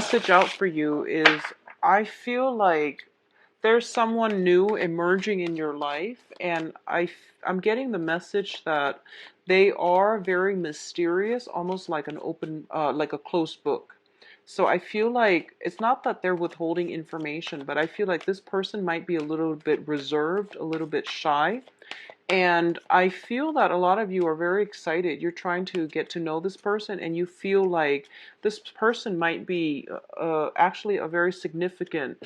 Message out for you is I feel like there's someone new emerging in your life, and I'm getting the message that they are very mysterious, almost like an open, like a closed book. So I feel like it's not that they're withholding information, but I feel like this person might be a little bit reserved, a little bit shy. And I feel that a lot of you are very excited. You're trying to get to know this person, and you feel like this person might be actually a very significant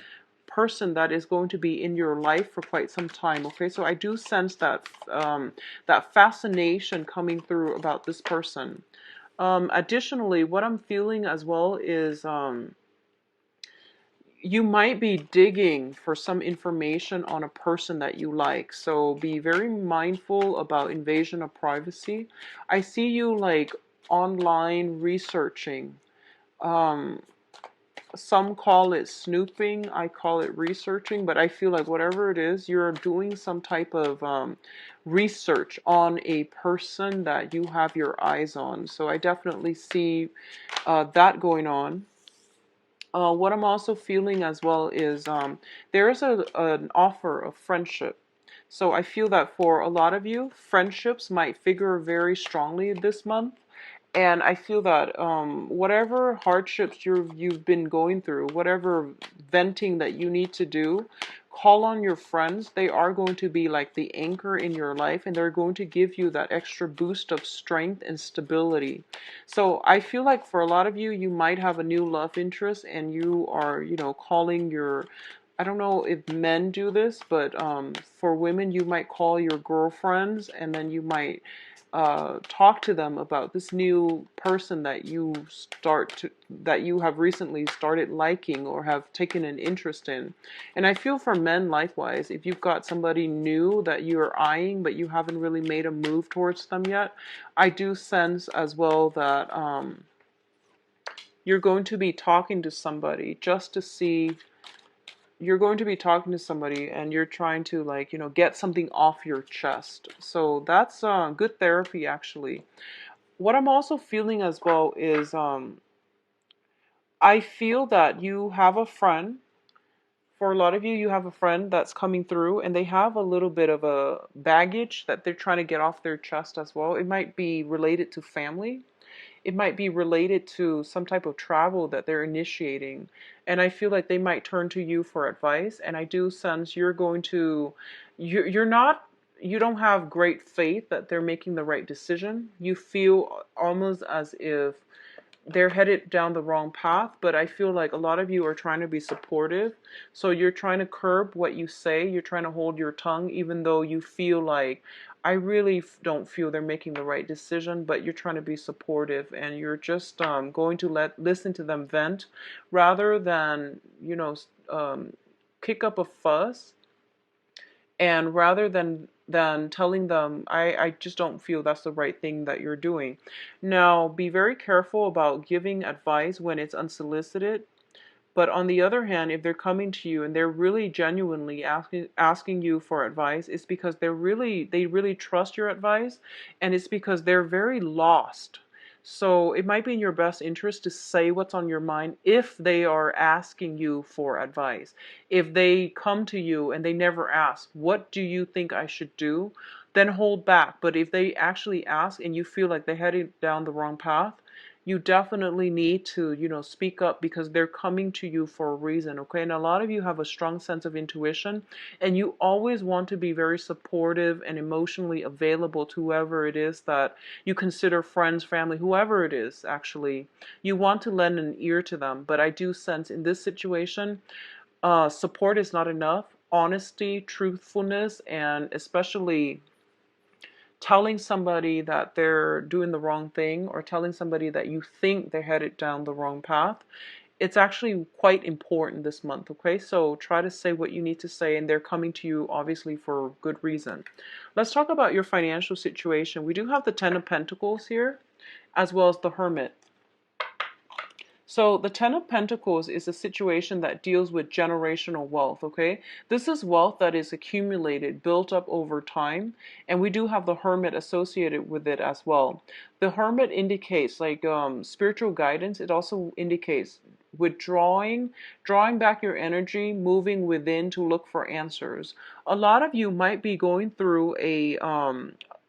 person that is going to be in your life for quite some time. Okay, so I do sense that that fascination coming through about this person. Additionally, what I'm feeling as well is you might be digging for some information on a person that you like. So be very mindful about invasion of privacy. I see you like online researching. Um, some call it snooping, I call it researching, but I feel like whatever it is, you're doing some type of research on a person that you have your eyes on. So I definitely see that going on. What I'm also feeling as well is there is an offer of friendship. So I feel that for a lot of you, friendships might figure very strongly this month. And I feel that whatever hardships you've been going through, whatever venting that you need to do, call on your friends. They are going to be like the anchor in your life, and they're going to give you that extra boost of strength and stability. So I feel like for a lot of you, you might have a new love interest, and you are, calling your, I don't know if men do this, but for women, you might call your girlfriends, and then you might talk to them about this new person that you have recently started liking or have taken an interest in. And I feel for men likewise, if you've got somebody new that you're eyeing but you haven't really made a move towards them yet, I do sense as well that you're going to be talking to somebody just to see you're going to be talking to somebody and you're trying to like get something off your chest. So that's good therapy actually. What I'm also feeling as well is I feel that you have a friend. For a lot of you, you have a friend that's coming through and they have a little bit of a baggage that they're trying to get off their chest as well. It might be related to family. It might be related to some type of travel that they're initiating. And I feel like they might turn to you for advice. And I do sense you're not, you don't have great faith that they're making the right decision. You feel almost as if they're headed down the wrong path, but I feel like a lot of you are trying to be supportive. So you're trying to curb what you say. You're trying to hold your tongue, even though you feel like, I really don't feel they're making the right decision, but you're trying to be supportive and you're just going to listen to them vent rather than, kick up a fuss, and rather than telling them I just don't feel that's the right thing that you're doing. Now be very careful about giving advice when it's unsolicited, but on the other hand, if they're coming to you and they're really genuinely asking you for advice, it's because they really trust your advice, and it's because they're very lost. So it might be in your best interest to say what's on your mind if they are asking you for advice. If they come to you and they never ask, what do you think I should do? Then hold back. But if they actually ask and you feel like they're heading down the wrong path, you definitely need to, speak up because they're coming to you for a reason, okay? And a lot of you have a strong sense of intuition, and you always want to be very supportive and emotionally available to whoever it is that you consider friends, family, whoever it is, actually. You want to lend an ear to them, but I do sense in this situation, support is not enough. Honesty, truthfulness, and especially telling somebody that they're doing the wrong thing or telling somebody that you think they're headed down the wrong path, it's actually quite important this month, okay? So try to say what you need to say, and they're coming to you obviously for good reason. Let's talk about your financial situation. We do have the Ten of Pentacles here, as well as the Hermit. So the Ten of Pentacles is a situation that deals with generational wealth, okay? This is wealth that is accumulated, built up over time, and we do have the Hermit associated with it as well. The Hermit indicates like spiritual guidance. It also indicates withdrawing, drawing back your energy, moving within to look for answers. A lot of you might be going through a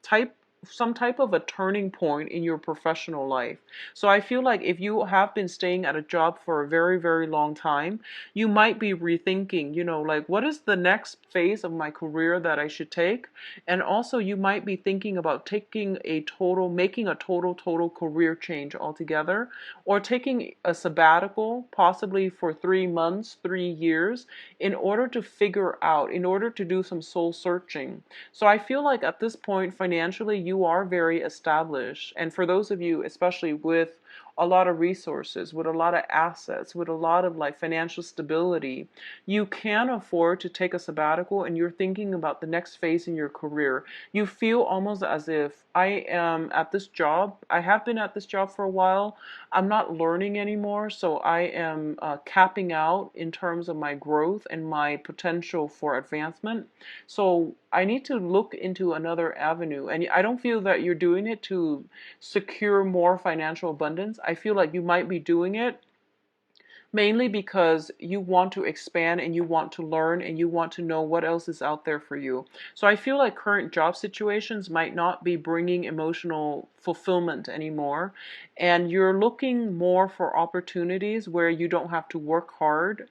type some type of a turning point in your professional life. So I feel like if you have been staying at a job for a very, very long time, you might be rethinking, like what is the next phase of my career that I should take? And also you might be thinking about making a total career change altogether, or taking a sabbatical, possibly for 3 months, 3 years, in order to do some soul searching. So I feel like at this point, financially, you are very established. And for those of you, especially with a lot of resources, with a lot of assets, with a lot of like financial stability, you can afford to take a sabbatical and you're thinking about the next phase in your career. You feel almost as if I am at this job. I have been at this job for a while. I'm not learning anymore, so I am capping out in terms of my growth and my potential for advancement. So I need to look into another avenue. And I don't feel that you're doing it to secure more financial abundance. I feel like you might be doing it mainly because you want to expand and you want to learn and you want to know what else is out there for you. So I feel like current job situations might not be bringing emotional fulfillment anymore, and you're looking more for opportunities where you don't have to work hard.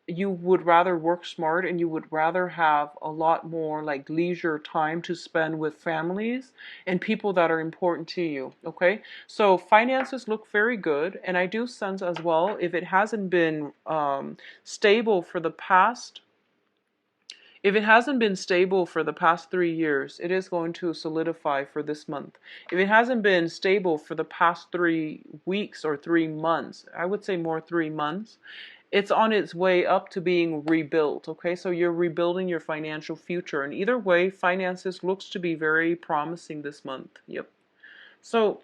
You would rather work smart and you would rather have a lot more like leisure time to spend with families and people that are important to you. Okay, so finances look very good, and I do sense as well, if it hasn't been stable for the past if it hasn't been stable for the past 3 years, it is going to solidify for this month. If it hasn't been stable for the past 3 weeks or 3 months, I would say more 3 months, it's on its way up to being rebuilt. Okay, so you're rebuilding your financial future, and either way, finances looks to be very promising this month. Yep. So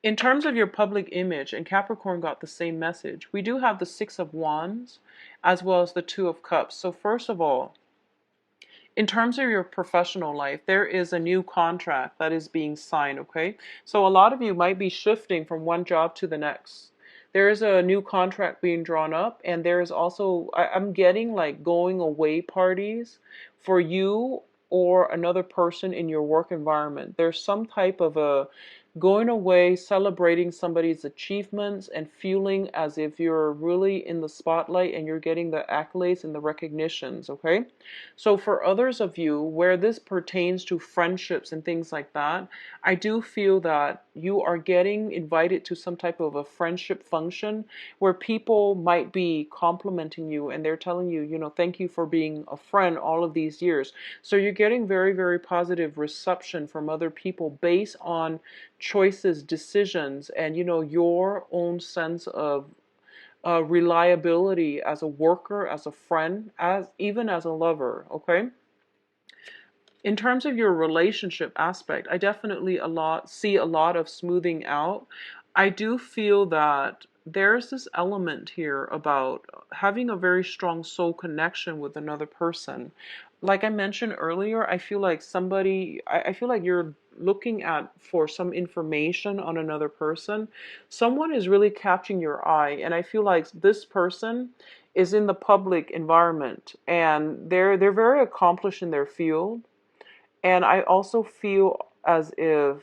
in terms of your public image, and Capricorn got the same message, we do have the Six of Wands as well as the Two of Cups. So first of all, in terms of your professional life, there is a new contract that is being signed, okay? So a lot of you might be shifting from one job to the next. There is a new contract being drawn up, and there is also, I'm getting like going away parties for you or another person in your work environment. There's some type of a going away, celebrating somebody's achievements and feeling as if you're really in the spotlight and you're getting the accolades and the recognitions, okay? So for others of you, where this pertains to friendships and things like that, I do feel that you are getting invited to some type of a friendship function where people might be complimenting you and they're telling you, thank you for being a friend all of these years. So you're getting very, very positive reception from other people based on choices, decisions, and your own sense of reliability as a worker, as a friend, as even as a lover. Okay. In terms of your relationship aspect, I definitely see a lot of smoothing out. I do feel that there's this element here about having a very strong soul connection with another person. Like I mentioned earlier, I feel like you're looking at for some information on another person. Someone is really catching your eye, and I feel like this person is in the public environment and they're very accomplished in their field. And I also feel as if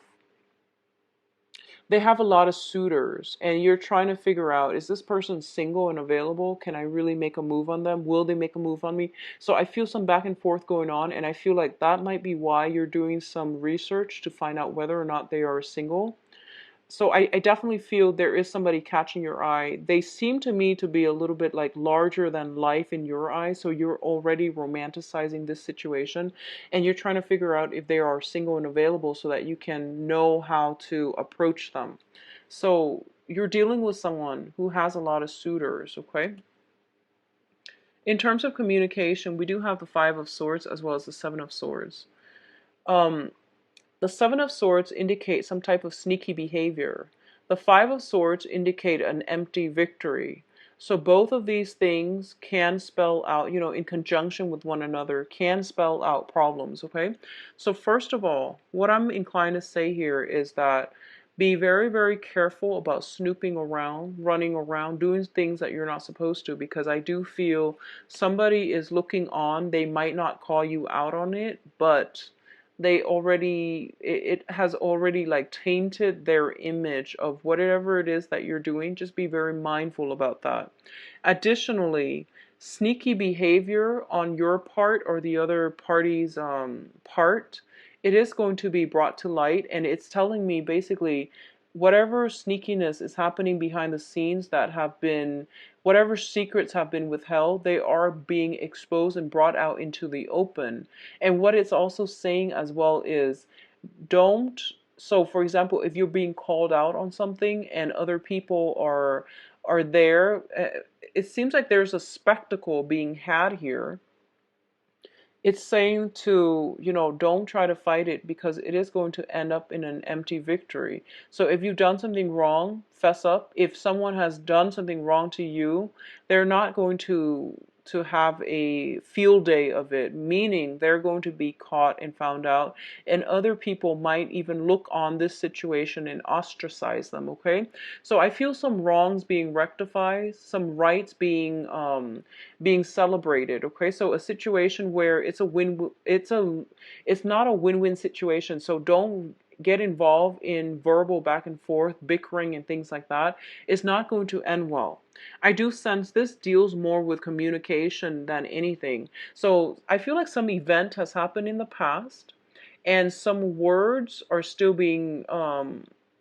they have a lot of suitors and you're trying to figure out, is this person single and available? Can I really make a move on them? Will they make a move on me? So I feel some back and forth going on, and I feel like that might be why you're doing some research to find out whether or not they are single. So I definitely feel there is somebody catching your eye. They seem to me to be a little bit like larger than life in your eyes. So you're already romanticizing this situation and you're trying to figure out if they are single and available so that you can know how to approach them. So you're dealing with someone who has a lot of suitors, okay? In terms of communication, we do have the Five of Swords as well as the Seven of Swords. Um, The Seven of Swords indicates some type of sneaky behavior. The Five of Swords indicate an empty victory. So both of these things can spell out, in conjunction with one another, can spell out problems, okay? So first of all, what I'm inclined to say here is that be very, very careful about snooping around, running around, doing things that you're not supposed to, because I do feel somebody is looking on. They might not call you out on it, but it has already like tainted their image of whatever it is that you're doing. Just be very mindful about that. Additionally, sneaky behavior on your part or the other party's part, it is going to be brought to light, and it's telling me basically whatever sneakiness is happening behind the scenes that have been, whatever secrets have been withheld, they are being exposed and brought out into the open. And what it's also saying as well is don't, so for example, if you're being called out on something and other people are there, it seems like there's a spectacle being had here. It's saying to, don't try to fight it, because it is going to end up in an empty victory. So if you've done something wrong, fess up. If someone has done something wrong to you, they're not going to have a field day of it, meaning they're going to be caught and found out, and other people might even look on this situation and ostracize them, okay? So I feel some wrongs being rectified, some rights being celebrated, okay? So a situation where it's a win, it's not a win-win situation. So don't get involved in verbal back and forth, bickering and things like that. It's not going to end well. I do sense this deals more with communication than anything. So I feel like some event has happened in the past, and some words are still being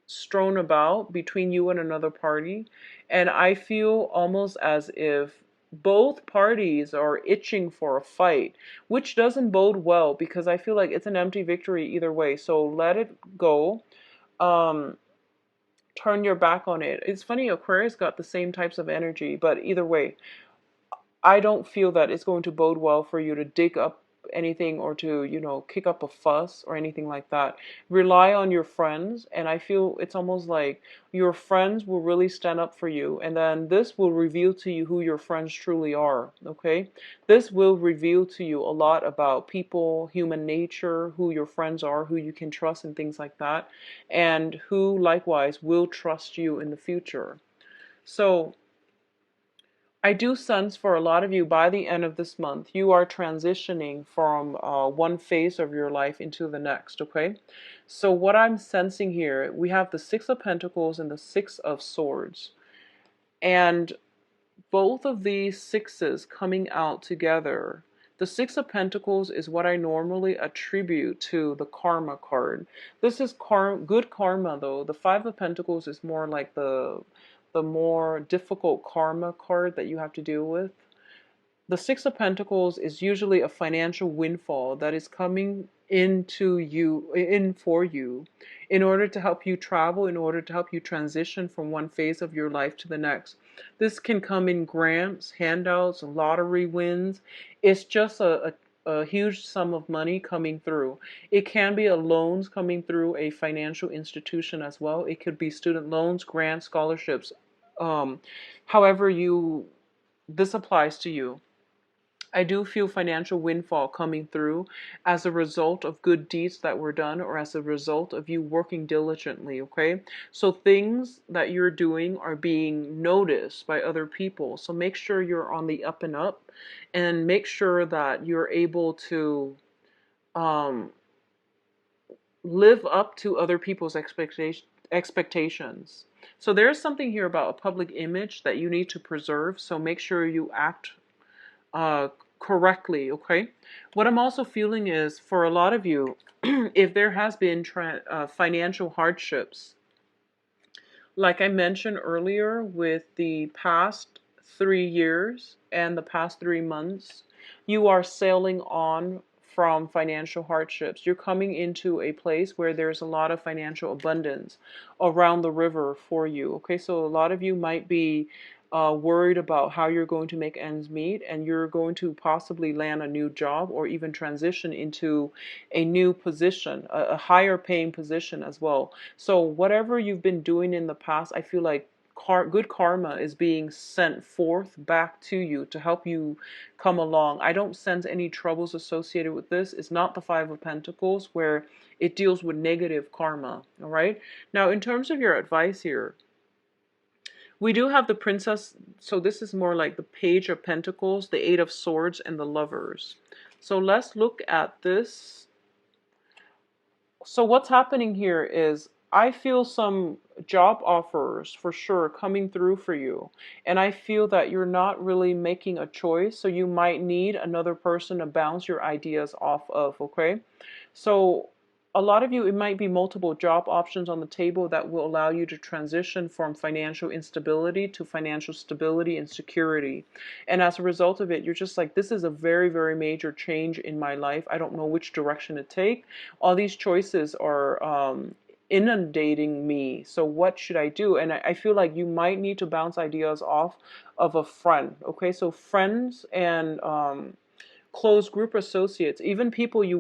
strewn about between you and another party. And I feel almost as if both parties are itching for a fight, which doesn't bode well, because I feel like it's an empty victory either way. So let it go. Um, Turn your back on it. It's funny, Aquarius got the same types of energy, but either way, I don't feel that it's going to bode well for you to dig up anything or to, kick up a fuss or anything like that. Rely on your friends, and I feel it's almost like your friends will really stand up for you, and then this will reveal to you who your friends truly are, okay? This will reveal to you a lot about people, human nature, who your friends are, who you can trust and things like that, and who likewise will trust you in the future. So I do sense for a lot of you, by the end of this month, you are transitioning from one phase of your life into the next, okay? So what I'm sensing here, we have the Six of Pentacles and the Six of Swords. And both of these sixes coming out together. The Six of Pentacles is what I normally attribute to the Karma card. This is good karma, though. The Five of Pentacles is more like the more difficult karma card that you have to deal with. The Six of Pentacles is usually a financial windfall that is coming into you, in for you, in order to help you travel, in order to help you transition from one phase of your life to the next. This can come in grants, handouts, lottery wins. It's just a huge sum of money coming through. It can be a loans coming through a financial institution as well. It could be student loans, grants, scholarships. Um, However this applies to you. I do feel financial windfall coming through as a result of good deeds that were done, or as a result of you working diligently, okay? So things that you're doing are being noticed by other people. So make sure you're on the up and up, and make sure that you're able to um, live up to other people's expectations. So there's something here about a public image that you need to preserve. So make sure you act uh, correctly, okay? What I'm also feeling is, for a lot of you, if there has been financial hardships, like I mentioned earlier, with the past 3 years and the past 3 months, you are sailing on from financial hardships. You're coming into a place where there's a lot of financial abundance around the river for you. Okay, so a lot of you might be worried about how you're going to make ends meet, and you're going to possibly land a new job or even transition into a new position, a higher paying position as well. So whatever you've been doing in the past, I feel like good karma is being sent forth back to you to help you come along. I don't sense any troubles associated with this. It's not the Five of Pentacles where it deals with negative karma. All right. Now, in terms of your advice here, we do have the Princess, so this is more like the Page of Pentacles, the Eight of Swords, and the Lovers. So let's look at this. So what's happening here is I feel some job offers for sure coming through for you. And I feel that you're not really making a choice. So you might need another person to bounce your ideas off of, okay? So a lot of you, it might be multiple job options on the table that will allow you to transition from financial instability to financial stability and security. And as a result of it, you're just like, this is a very, very major change in my life. I don't know which direction to take. All these choices are inundating me. So what should I do? And I feel like you might need to bounce ideas off of a friend. Okay, so friends and close group associates, even people you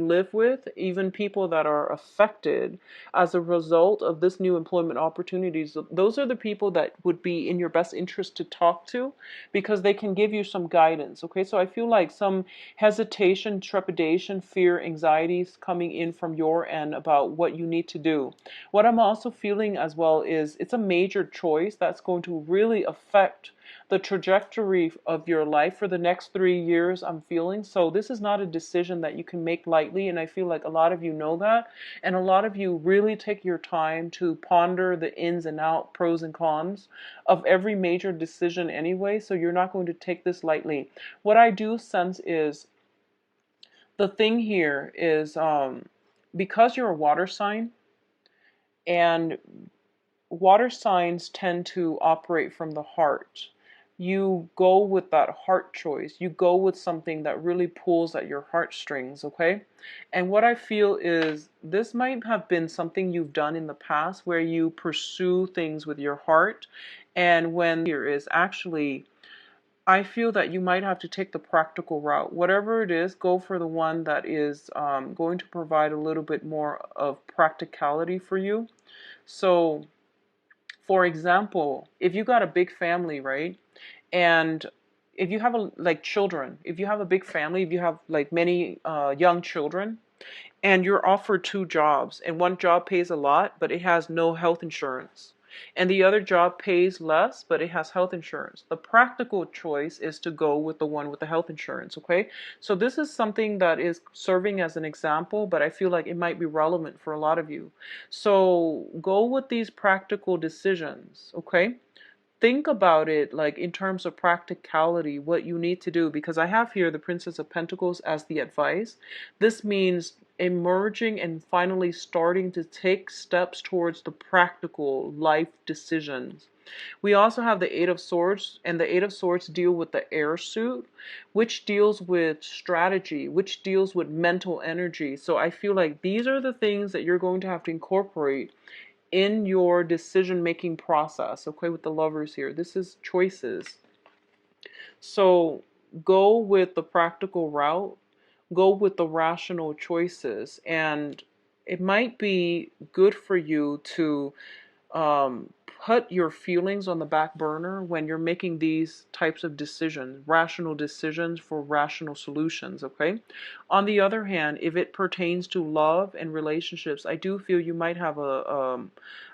live with, even people that are affected as a result of this new employment opportunities. Those are the people that would be in your best interest to talk to because they can give you some guidance. Okay, so I feel like some hesitation, trepidation, fear, anxieties coming in from your end about what you need to do. What I'm also feeling as well is it's a major choice that's going to really affect the trajectory of your life for the next 3 years, I'm feeling. So this is not a decision that you can make lightly, and I feel like a lot of you know that, and a lot of you really take your time to ponder the ins and out, pros and cons of every major decision anyway, so you're not going to take this lightly. What I do sense is the thing here is because you're a water sign, and water signs tend to operate from the heart. You go with that heart choice. You go with something that really pulls at your heartstrings, okay? And what I feel is this might have been something you've done in the past where you pursue things with your heart. And when here is actually, I feel that you might have to take the practical route. Whatever it is, go for the one that is going to provide a little bit more of practicality for you. So, for example, if you got a big family, right? And if you have like children, if you have a big family, if you have like many young children, and you're offered two jobs, and one job pays a lot, but it has no health insurance, and the other job pays less, but it has health insurance. The practical choice is to go with the one with the health insurance, okay? So this is something that is serving as an example, but I feel like it might be relevant for a lot of you. So go with these practical decisions, okay? Think about it like in terms of practicality, what you need to do, because I have here the Princess of Pentacles as the advice. This means emerging and finally starting to take steps towards the practical life decisions. We also have the Eight of Swords, and the Eight of Swords deal with the air suit, which deals with strategy, which deals with mental energy. So I feel like these are the things that you're going to have to incorporate in your decision-making process, okay, with the Lovers here. This is choices. So go with the practical route, go with the rational choices, and it might be good for you to put your feelings on the back burner when you're making these types of decisions, rational decisions for rational solutions, okay? On the other hand, if it pertains to love and relationships, I do feel you might have an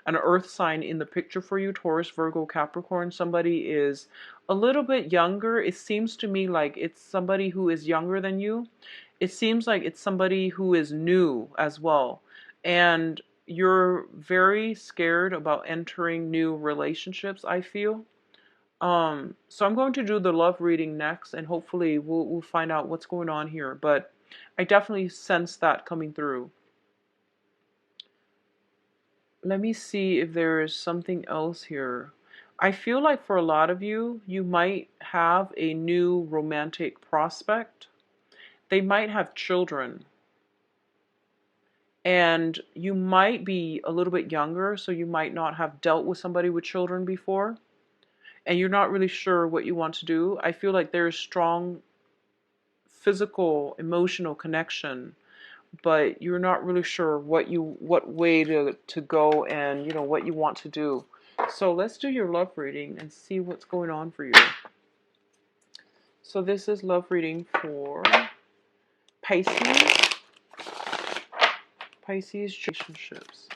earth sign in the picture for you, Taurus, Virgo, Capricorn. Somebody is a little bit younger. It seems to me like it's somebody who is younger than you. It seems like it's somebody who is new as well. And you're very scared about entering new relationships, I feel. So I'm going to do the love reading next, and hopefully we'll find out what's going on here. But I definitely sense that coming through. Let me see if there is something else here. I feel like for a lot of you, you might have a new romantic prospect. They might have children. And you might be a little bit younger, so you might not have dealt with somebody with children before. and you're not really sure what you want to do. I feel like there's strong physical, emotional connection, but you're not really sure what way to go, and what you want to do. So let's do your love reading and see what's going on for you. So this is love reading for Pisces, Pisces relationships.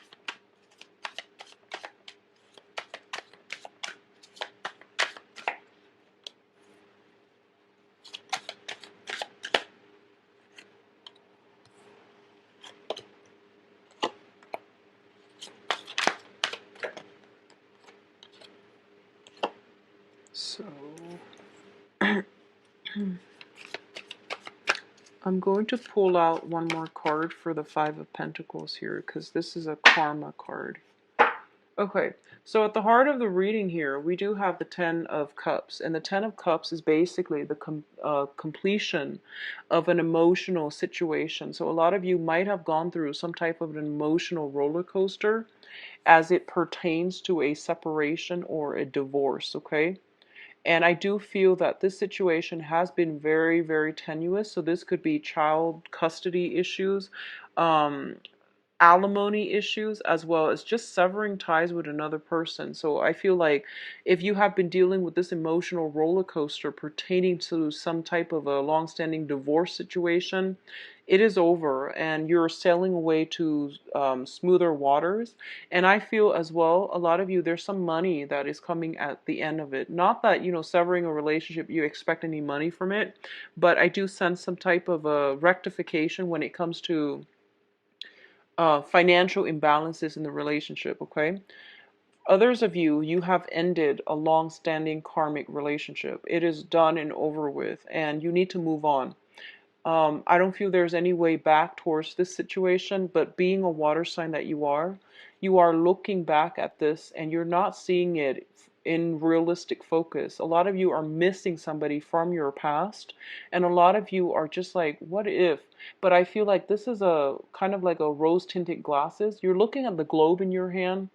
So I'm going to pull out one more card for the Five of Pentacles here, because this is a karma card. Okay, so at the heart of the reading here, we do have the Ten of Cups, and the Ten of Cups is basically the completion of an emotional situation. So a lot of you might have gone through some type of an emotional roller coaster as it pertains to a separation or a divorce, okay? And I do feel that this situation has been very, very tenuous. So this could be child custody issues, um, alimony issues, as well as just severing ties with another person. So I feel like if you have been dealing with this emotional roller coaster pertaining to some type of a long-standing divorce situation, it is over and you're sailing away to smoother waters. And I feel as well, a lot of you, there's some money that is coming at the end of it. Not that, severing a relationship, you expect any money from it, but I do sense some type of a rectification when it comes to financial imbalances in the relationship, okay? Others of you, you have ended a long-standing karmic relationship. It is done and over with, and you need to move on. I don't feel there's any way back towards this situation, but being a water sign that you are looking back at this and you're not seeing it in realistic focus. A lot of you are missing somebody from your past, and a lot of you are just like, what if? But I feel like this is a kind of like a rose-tinted glasses. You're looking at the globe in your hand,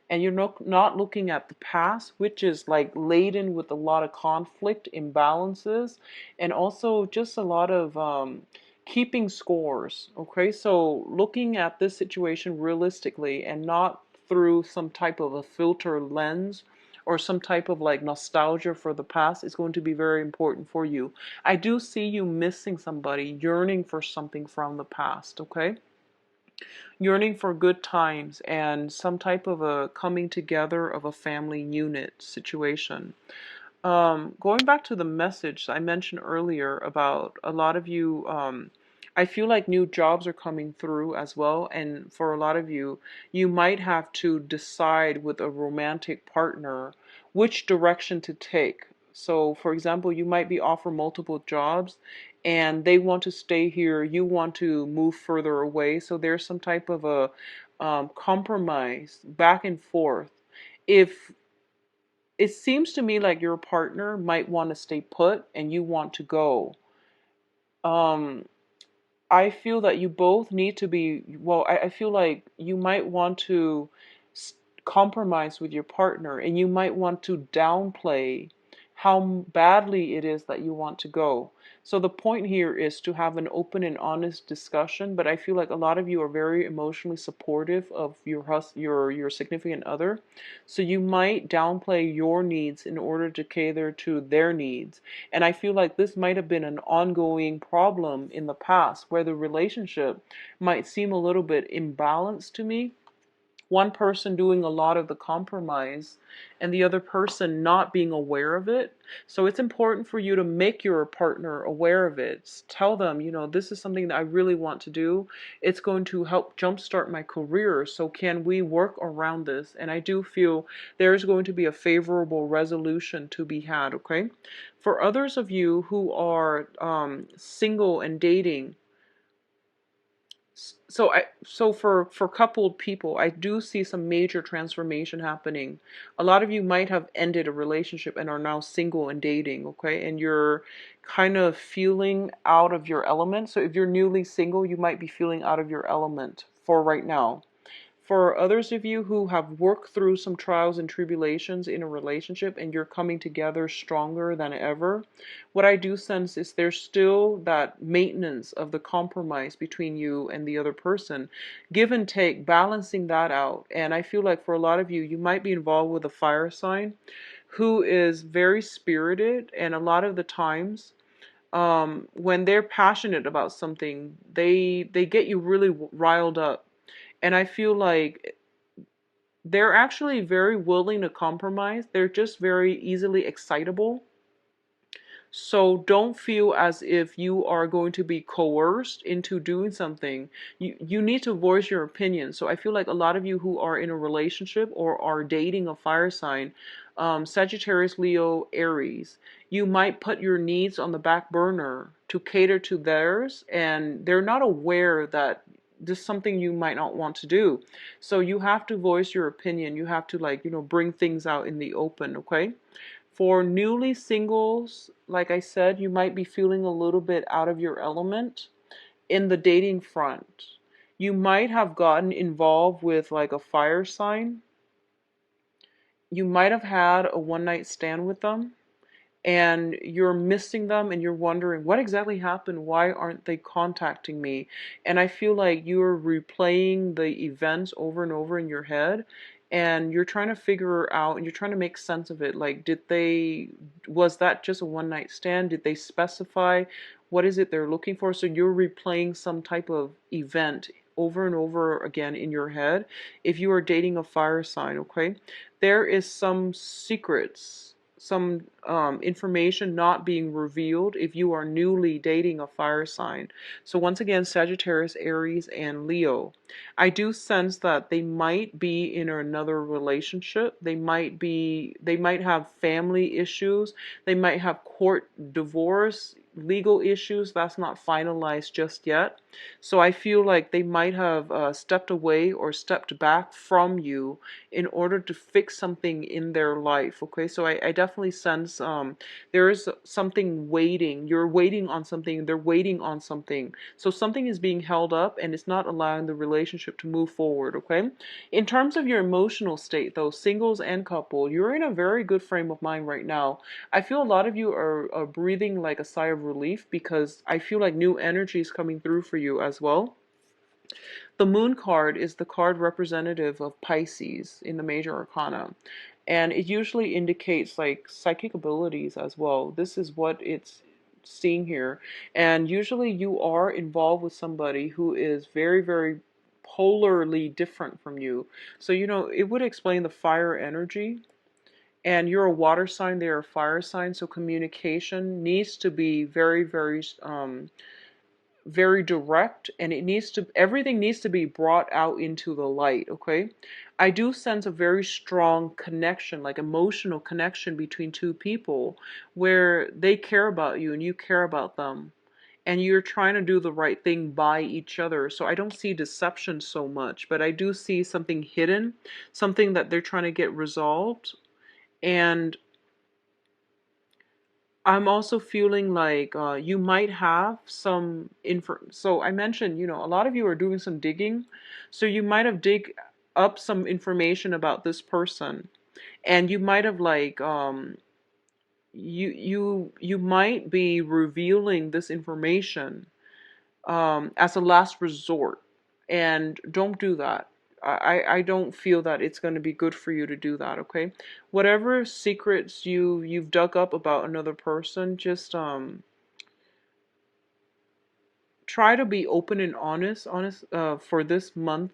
and you're not looking at the past, which is like laden with a lot of conflict, imbalances, and also just a lot of keeping scores. Okay, so looking at this situation realistically and not through some type of a filter lens or some type of like nostalgia for the past is going to be very important for you. I do see you missing somebody, yearning for something from the past, okay? Yearning for good times and some type of a coming together of a family unit situation. Going back to the message I mentioned earlier about a lot of you, I feel like new jobs are coming through as well. And for a lot of you, you might have to decide with a romantic partner which direction to take. So, for example, you might be offered multiple jobs and they want to stay here, you want to move further away. So there's some type of a compromise back and forth. If it seems to me like your partner might want to stay put and you want to go. Um, I feel that you both need to be, well, I feel like you might want to compromise with your partner and you might want to downplay how badly it is that you want to go. So the point here is to have an open and honest discussion, but I feel like a lot of you are very emotionally supportive of your significant other. So you might downplay your needs in order to cater to their needs. And I feel like this might have been an ongoing problem in the past where the relationship might seem a little bit imbalanced to me. One person doing a lot of the compromise and the other person not being aware of it. So it's important for you to make your partner aware of it. Tell them, this is something that I really want to do. It's going to help jumpstart my career. So can we work around this? And I do feel there's going to be a favorable resolution to be had, okay? For others of you who are single and dating, so for coupled people, I do see some major transformation happening. A lot of you might have ended a relationship and are now single and dating, okay? And you're kind of feeling out of your element. So if you're newly single, you might be feeling out of your element for right now. For others of you who have worked through some trials and tribulations in a relationship and you're coming together stronger than ever, what I do sense is there's still that maintenance of the compromise between you and the other person. Give and take, balancing that out. And I feel like for a lot of you, you might be involved with a fire sign who is very spirited, and a lot of the times when they're passionate about something, they get you really riled up. And I feel like they're actually very willing to compromise. They're just very easily excitable. So don't feel as if you are going to be coerced into doing something. You need to voice your opinion. So I feel like a lot of you who are in a relationship or are dating a fire sign, Sagittarius, Leo, Aries, you might put your needs on the back burner to cater to theirs, and they're not aware that this is something you might not want to do. So you have to voice your opinion. You have to, like, bring things out in the open, okay? For newly singles, like I said, you might be feeling a little bit out of your element in the dating front. You might have gotten involved with like a fire sign. You might have had a one night stand with them, and you're missing them and you're wondering what exactly happened, why aren't they contacting me? And I feel like you're replaying the events over and over in your head, and you're trying to figure out and you're trying to make sense of it. Like, was that just a one night stand? Did they specify what is it they're looking for? So you're replaying some type of event over and over again in your head if you are dating a fire sign, okay? There is some secrets, some information not being revealed if you are newly dating a fire sign. So once again, Sagittarius, Aries, and Leo. I do sense that they might be in another relationship. They might have family issues. They might have court divorce, legal issues that's not finalized just yet. So I feel like they might have stepped away or stepped back from you in order to fix something in their life. Okay, so I definitely sense there is something waiting. You're waiting on something. They're waiting on something. So something is being held up and it's not allowing the relationship to move forward. Okay, in terms of your emotional state, though, singles and couple, you're in a very good frame of mind right now. I feel a lot of you are breathing like a sigh of relief because I feel like new energy is coming through for you as well. The moon card is the card representative of Pisces in the major arcana. And it usually indicates like psychic abilities as well. This is what it's seeing here. And usually you are involved with somebody who is very, very polarly different from you. So, it would explain the fire energy. And you're a water sign, they're a fire sign. So communication needs to be very, very very direct, and everything needs to be brought out into the light. Okay, I do sense a very strong connection, like emotional connection between two people where they care about you and you care about them, and you're trying to do the right thing by each other. So I don't see deception so much, but I do see something hidden, something that they're trying to get resolved. And I'm also feeling like you might have some info. So I mentioned, a lot of you are doing some digging. So you might have dig up some information about this person, and you might have like you might be revealing this information as a last resort, and don't do that. I don't feel that it's going to be good for you to do that. Okay, whatever secrets you've dug up about another person, just try to be open and honest for this month,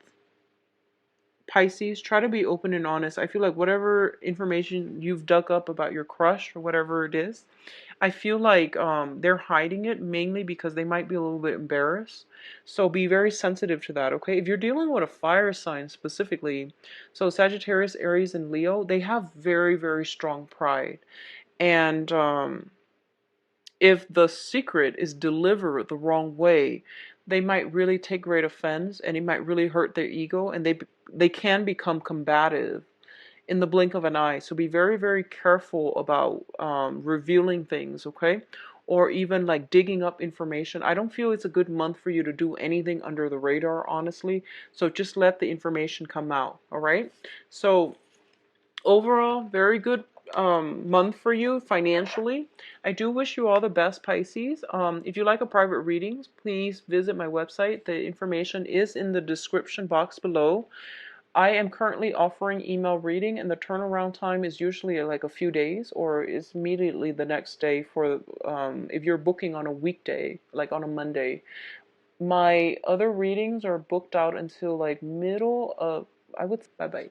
Pisces. Try to be open and honest. I feel like whatever information you've dug up about your crush or whatever it is, I feel like they're hiding it mainly because they might be a little bit embarrassed. So be very sensitive to that, okay? If you're dealing with a fire sign specifically, so Sagittarius, Aries, and Leo, they have very, very strong pride. And if the secret is delivered the wrong way, they might really take great offense, and it might really hurt their ego, and they can become combative in the blink of an eye. So be very, very careful about revealing things, okay? or even like digging up information. I don't feel it's a good month for you to do anything under the radar, honestly. So just let the information come out, all right? So overall, very good month for you financially. I do wish you all the best, Pisces. If you like a private reading, please visit my website. The information is in the description box below. I am currently offering email reading, and the turnaround time is usually like a few days, or is immediately the next day for if you're booking on a weekday, like on a Monday. My other readings are booked out until like middle of, I would, bye bye.